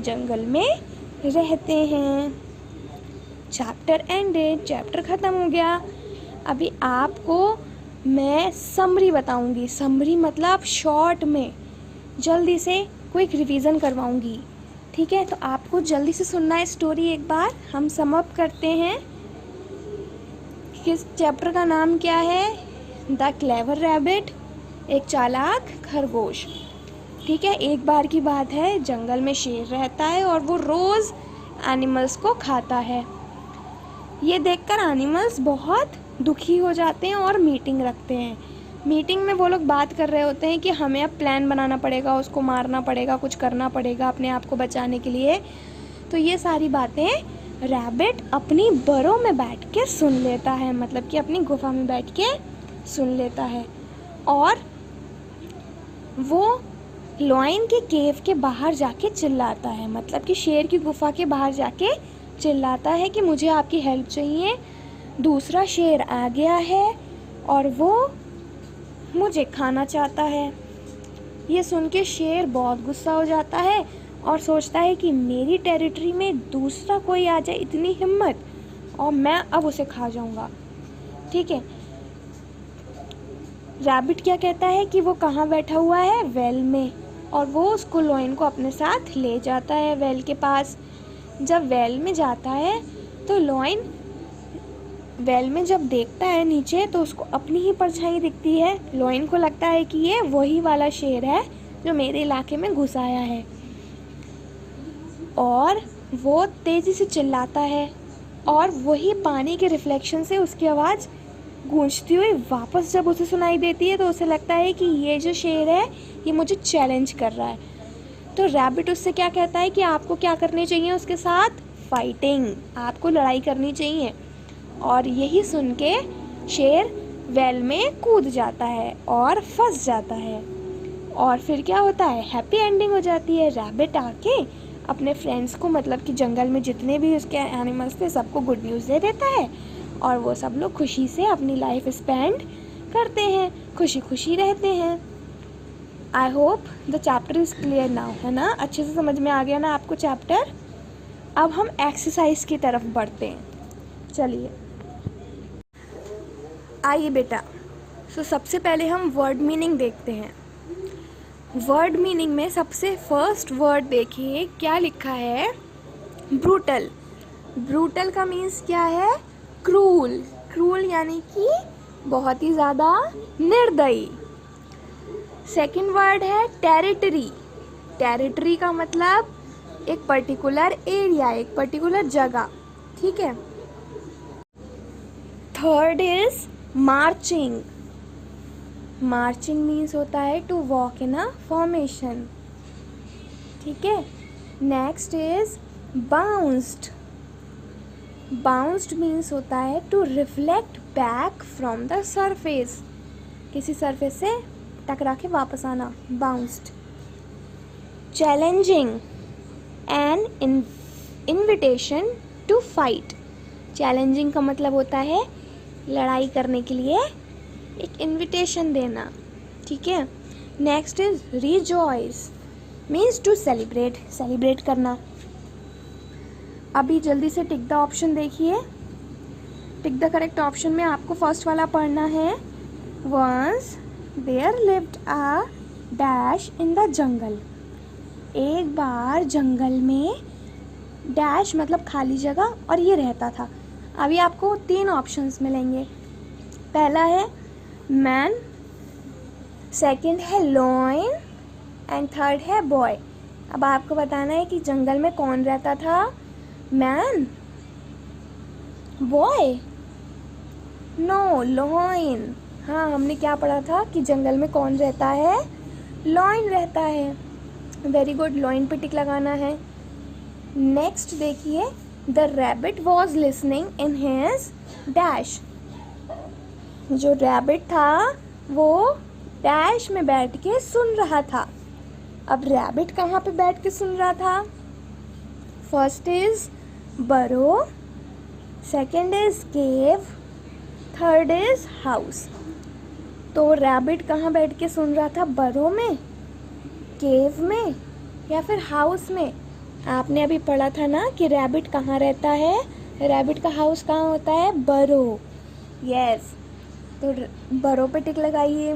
जंगल में रहते हैं। चैप्टर एंडेड, चैप्टर ख़त्म हो गया। अभी आपको मैं समरी बताऊंगी। समरी मतलब शॉर्ट में जल्दी से क्विक रिवीजन करवाऊंगी। ठीक है, तो आपको जल्दी से सुनना है स्टोरी एक बार। हम सम अप करते हैं। किस चैप्टर का नाम क्या है? द क्लेवर रैबिट, एक चालाक खरगोश। ठीक है, एक बार की बात है, जंगल में शेर रहता है और वो रोज़ एनिमल्स को खाता है। ये देखकर एनिमल्स बहुत दुखी हो जाते हैं और मीटिंग रखते हैं। मीटिंग में वो लोग बात कर रहे होते हैं कि हमें अब प्लान बनाना पड़ेगा, उसको मारना पड़ेगा, कुछ करना पड़ेगा अपने आप को बचाने के लिए। तो ये सारी बातें रैबिट अपनी बरों में बैठ के सुन लेता है, मतलब कि अपनी गुफा में बैठ के सुन लेता है। और वो लॉयन के केव के बाहर जाके चिल्लाता है, मतलब कि शेर की गुफा के बाहर जाके चिल्लाता है कि मुझे आपकी हेल्प चाहिए। दूसरा शेर आ गया है और वो मुझे खाना चाहता है। ये सुन के शेर बहुत गुस्सा हो जाता है और सोचता है कि मेरी टेरिटरी में दूसरा कोई आ जाए, इतनी हिम्मत, और मैं अब उसे खा जाऊंगा। ठीक है, रैबिट क्या कहता है कि वो कहाँ बैठा हुआ है? वेल में, और वो उसको लॉयन को अपने साथ ले जाता है वेल के पास। जब वेल में जाता है तो लॉयन वेल में जब देखता है नीचे तो उसको अपनी ही परछाई दिखती है। लॉयन को लगता है कि ये वही वाला शेर है जो मेरे इलाके में घुस आया है, और वो तेज़ी से चिल्लाता है और वही पानी के रिफ्लेक्शन से उसकी आवाज़ गूंजती हुई वापस जब उसे सुनाई देती है तो उसे लगता है कि ये जो शेर है ये मुझे चैलेंज कर रहा है। तो रैबिट उससे क्या कहता है कि आपको क्या करनी चाहिए उसके साथ? फाइटिंग, आपको लड़ाई करनी चाहिए। और यही सुन के शेर वेल में कूद जाता है और फंस जाता है। और फिर क्या होता है? हैप्पी एंडिंग हो जाती है। रैबिट आके अपने फ्रेंड्स को, मतलब कि जंगल में जितने भी उसके एनिमल्स थे, सबको गुड न्यूज़ दे देता है और वो सब लोग खुशी से अपनी लाइफ स्पेंड करते हैं, खुशी खुशी रहते हैं। I hope the chapter is clear now, है ना? अच्छे से समझ में आ गया ना आपको चैप्टर? अब हम एक्सरसाइज की तरफ बढ़ते हैं। चलिए आइए बेटा। तो सबसे पहले हम वर्ड मीनिंग देखते हैं। वर्ड मीनिंग में सबसे फर्स्ट वर्ड देखिए क्या लिखा है? ब्रूटल। ब्रूटल का मीन्स क्या है? क्रूल। क्रूल यानी कि बहुत ही ज़्यादा निर्दयी। सेकंड वर्ड है टेरिटरी। टेरिटरी का मतलब एक पर्टिकुलर एरिया, एक पर्टिकुलर जगह। ठीक है। Third is marching. Marching means होता है to walk in a formation. ठीक है। Next is bounced. Bounced means होता है to reflect back from the surface, किसी सरफेस से टकरा के वापस आना, bounced. Challenging, an invitation to fight. Challenging का मतलब होता है लड़ाई करने के लिए एक इन्विटेशन देना। ठीक है। Next is rejoice, means to celebrate, celebrate करना। अभी जल्दी से टिक द ऑप्शन देखिए। टिक द करेक्ट ऑप्शन में आपको फर्स्ट वाला पढ़ना है। Once there lived a dash in the जंगल। एक बार जंगल में, डैश मतलब खाली जगह, और ये रहता था। अभी आपको 3 ऑप्शंस मिलेंगे। पहला है मैन, सेकंड है लॉयन एंड थर्ड है बॉय। अब आपको बताना है कि जंगल में कौन रहता था? Man, boy, no, lion. हाँ, हमने क्या पढ़ा था कि जंगल में कौन रहता है? लॉयन रहता है। वेरी गुड, लॉयन पे टिक लगाना है। नेक्स्ट देखिए, the rabbit was listening in his dash. जो रैबिट था वो डैश में बैठ के सुन रहा था। अब रैबिट कहाँ पे बैठ के सुन रहा था? फर्स्ट इज बरो, second is cave, third is house. तो रैबिट कहाँ बैठ के सुन रहा था? बरो में, केव में, या फिर हाउस में? आपने अभी पढ़ा था ना कि रैबिट कहाँ रहता है, रैबिट का हाउस कहाँ होता है, बरो। यस, तो बरो पे टिक लगाइए।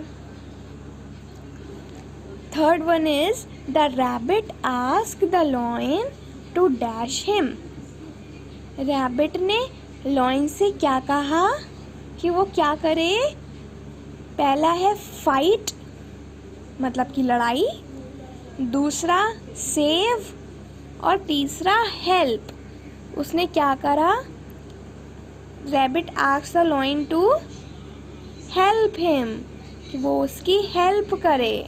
Third one is the rabbit ask the lion to dash him. Rabbit ने लॉयन से क्या कहा कि वो क्या करे। पहला है फाइट, मतलब कि लड़ाई, दूसरा सेव, और तीसरा हेल्प। उसने क्या करा, rabbit asked the lion to help him, कि वो उसकी हेल्प करे।